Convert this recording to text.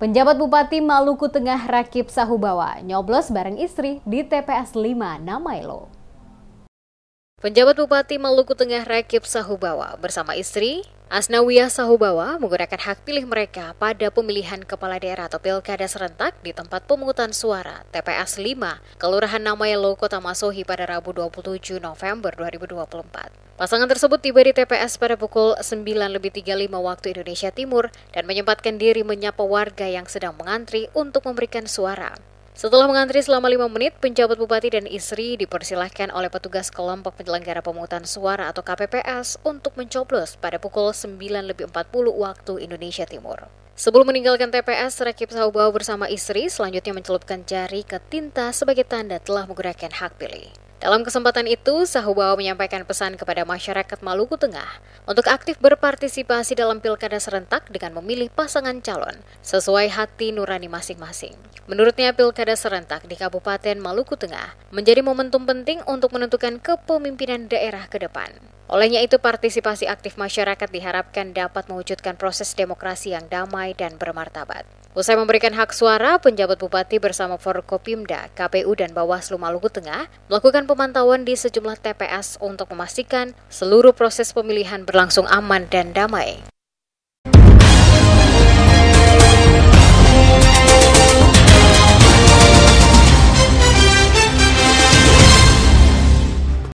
Penjabat Bupati Maluku Tengah Rakib Sahubawa nyoblos bareng istri di TPS 5 Namailo. Penjabat Bupati Maluku Tengah Rakib Sahubawa bersama istri Asnawiyah Sahubawa menggunakan hak pilih mereka pada pemilihan kepala daerah atau pilkada serentak di tempat pemungutan suara TPS 5 Kelurahan Namailo, Kota Masohi pada Rabu 27 November 2024. Pasangan tersebut tiba di TPS pada pukul 9:35 waktu Indonesia Timur dan menyempatkan diri menyapa warga yang sedang mengantri untuk memberikan suara. Setelah mengantri selama 5 menit, penjabat bupati dan istri dipersilahkan oleh petugas kelompok penyelenggara pemungutan suara atau KPPS untuk mencoblos pada pukul 9:40 waktu Indonesia Timur. Sebelum meninggalkan TPS, Rakib Sahubawa bersama istri selanjutnya mencelupkan jari ke tinta sebagai tanda telah menggunakan hak pilih. Dalam kesempatan itu, Sahubawa menyampaikan pesan kepada masyarakat Maluku Tengah untuk aktif berpartisipasi dalam pilkada serentak dengan memilih pasangan calon sesuai hati nurani masing-masing. Menurutnya, pilkada serentak di Kabupaten Maluku Tengah menjadi momentum penting untuk menentukan kepemimpinan daerah ke depan. Olehnya itu, partisipasi aktif masyarakat diharapkan dapat mewujudkan proses demokrasi yang damai dan bermartabat. Usai memberikan hak suara, penjabat bupati bersama Forkopimda, KPU dan Bawaslu Maluku Tengah melakukan pemantauan di sejumlah TPS untuk memastikan seluruh proses pemilihan berlangsung aman dan damai.